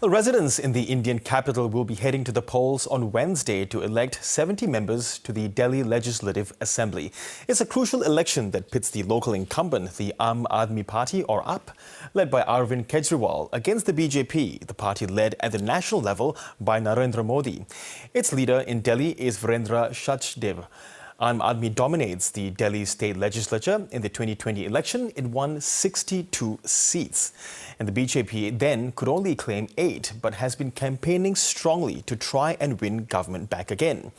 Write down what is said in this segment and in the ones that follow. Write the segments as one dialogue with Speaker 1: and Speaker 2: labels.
Speaker 1: Well, residents in the Indian capital will be heading to the polls on Wednesday to elect 70 members to the Delhi Legislative Assembly. It's a crucial election that pits the local incumbent, the Aam Aadmi Party, or AAP, led by Arvind Kejriwal, against the BJP, the party led at the national level by Narendra Modi. Its leader in Delhi is Virendra Sachdev. Aam Aadmi dominates the Delhi state legislature. In the 2020 election, it won 62 seats. And the BJP then could only claim 8, but has been campaigning strongly to try and win government back again.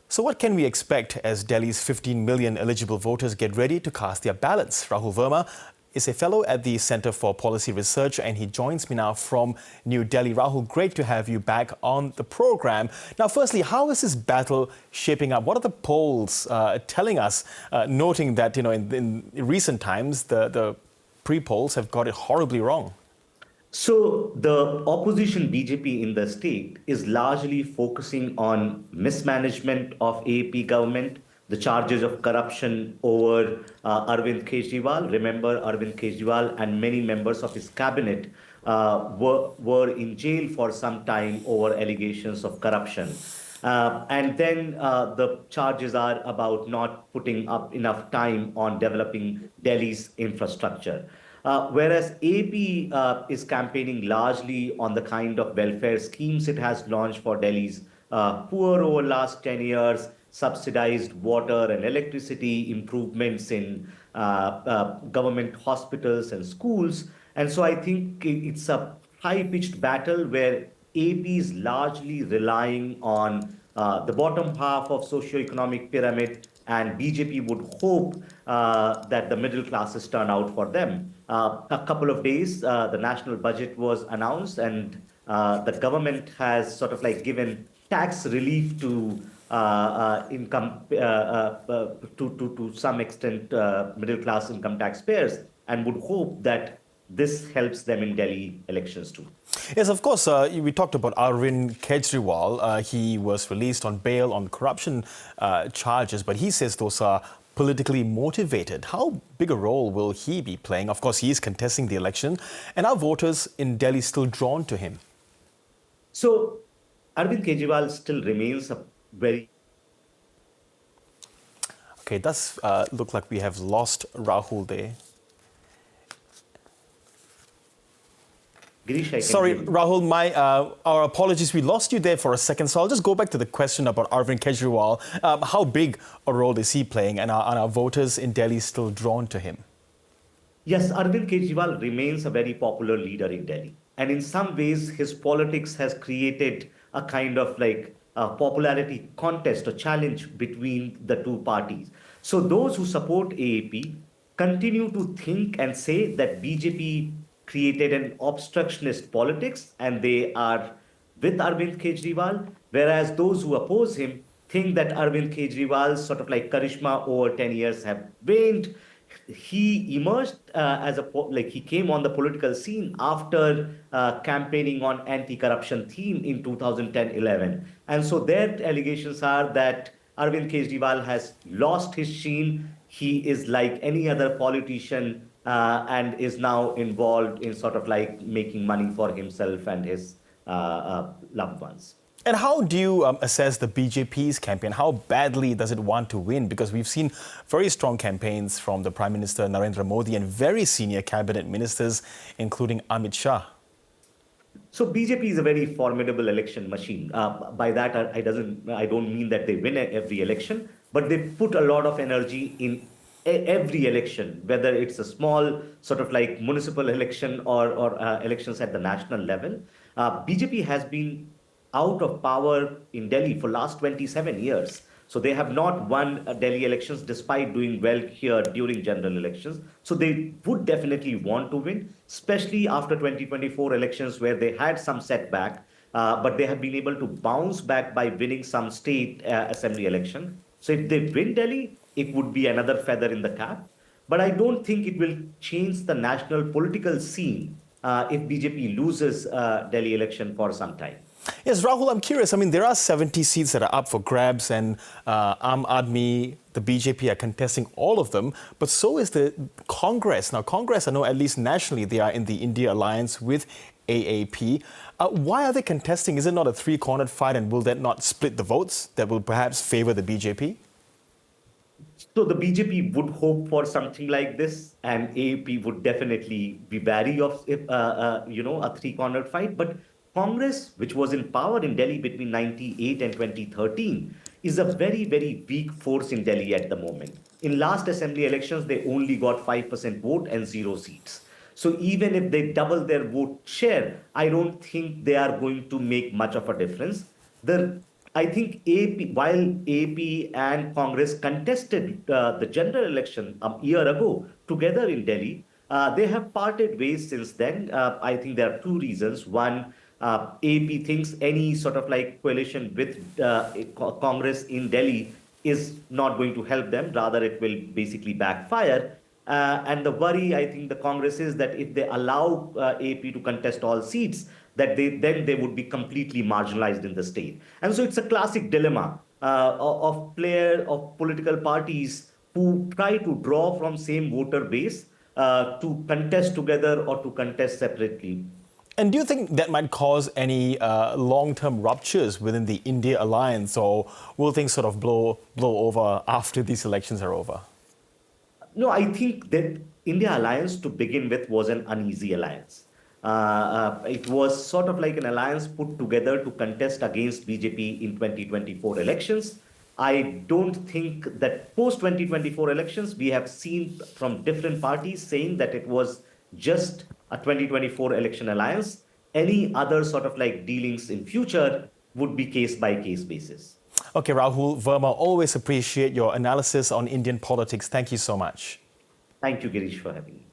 Speaker 1: So what can we expect as Delhi's 15 million eligible voters get ready to cast their ballots? Rahul Verma is a fellow at the Centre for Policy Research, and he joins me now from New Delhi. Rahul, great to have you back on the program. Now, firstly, how is this battle shaping up? What are the polls telling us, noting that, in recent times, the pre-polls have got it horribly wrong?
Speaker 2: So the opposition BJP in the state is largely focusing on mismanagement of AAP government, the charges of corruption over Arvind Kejriwal. Remember, Arvind Kejriwal and many members of his cabinet were in jail for some time over allegations of corruption. And then the charges are about not putting up enough time on developing Delhi's infrastructure. Whereas AP is campaigning largely on the kind of welfare schemes it has launched for Delhi's poor over the last 10 years, subsidized water and electricity, improvements in government hospitals and schools. And so I think it's a high-pitched battle where AP is largely relying on the bottom half of socio-economic pyramid, and BJP would hope that the middle classes turn out for them. A couple of days, the national budget was announced, and the government has sort of like given tax relief to income to some extent middle class income taxpayers, and would hope that this helps them in Delhi elections too.
Speaker 1: Yes, of course. We talked about Arvind Kejriwal. He was released on bail on corruption charges, but he says those are politically motivated. How big a role will he be playing? Of course, he is contesting the election. And are voters in Delhi still drawn to him?
Speaker 2: So, Arvind Kejriwal still remains a very...
Speaker 1: Okay, it does look like we have lost Rahul there. Sorry, Rahul, our apologies. We lost you there for a second. So I'll just go back to the question about Arvind Kejriwal. How big a role is he playing, and are our voters in Delhi still drawn to him?
Speaker 2: Yes, Arvind Kejriwal remains a very popular leader in Delhi. And in some ways, his politics has created a kind of like a popularity contest or challenge between the two parties. So those who support AAP continue to think and say that BJP created an obstructionist politics and they are with Arvind Kejriwal, whereas those who oppose him think that Arvind Kejriwal's sort of like charisma over 10 years have waned. He emerged he came on the political scene after campaigning on anti-corruption theme in 2010-11. And so their allegations are that Arvind Kejriwal has lost his sheen. He is like any other politician and is now involved in sort of like making money for himself and his loved ones.
Speaker 1: And how do you assess the BJP's campaign? How badly does it want to win? Because we've seen very strong campaigns from the Prime Minister Narendra Modi and very senior cabinet ministers, including Amit Shah.
Speaker 2: So BJP is a very formidable election machine. By that, I don't mean that they win every election, but they put a lot of energy in every election, whether it's a small sort of like municipal election or elections at the national level. BJP has been out of power in Delhi for last 27 years. So they have not won Delhi elections despite doing well here during general elections. So they would definitely want to win, especially after 2024 elections where they had some setback, but they have been able to bounce back by winning some state assembly election. So if they win Delhi, it would be another feather in the cap. But I don't think it will change the national political scene if BJP loses Delhi election for some time.
Speaker 1: Yes, Rahul, I'm curious. I mean, there are 70 seats that are up for grabs, and Aam Aadmi, the BJP are contesting all of them, but so is the Congress. Now, Congress, I know at least nationally, they are in the India alliance with AAP. Why are they contesting? Is it not a three-cornered fight, and will that not split the votes that will perhaps favor the BJP?
Speaker 2: So the BJP would hope for something like this, and AAP would definitely be wary of, a three-cornered fight. But Congress, which was in power in Delhi between 98 and 2013, is a very, very weak force in Delhi at the moment. In last assembly elections, they only got 5% vote and 0 seats. So even if they double their vote share, I don't think they are going to make much of a difference. I think while AP and Congress contested the general election a year ago together in Delhi, they have parted ways since then. I think there are two reasons. One, AP thinks any sort of like coalition with Congress in Delhi is not going to help them. Rather, it will basically backfire. And the worry, I think, the Congress is that if they allow AP to contest all seats, that they would be completely marginalized in the state. And so it's a classic dilemma of political parties who try to draw from same voter base to contest together or to contest separately.
Speaker 1: And do you think that might cause any long-term ruptures within the India alliance, or will things sort of blow over after these elections are over?
Speaker 2: No, I think that India alliance to begin with was an uneasy alliance. It was sort of like an alliance put together to contest against BJP in 2024 elections. I don't think that post-2024 elections, we have seen from different parties saying that it was just a 2024 election alliance. Any other sort of like dealings in future would be case-by-case basis.
Speaker 1: Okay, Rahul Verma, always appreciate your analysis on Indian politics. Thank you so much.
Speaker 2: Thank you, Girish, for having me.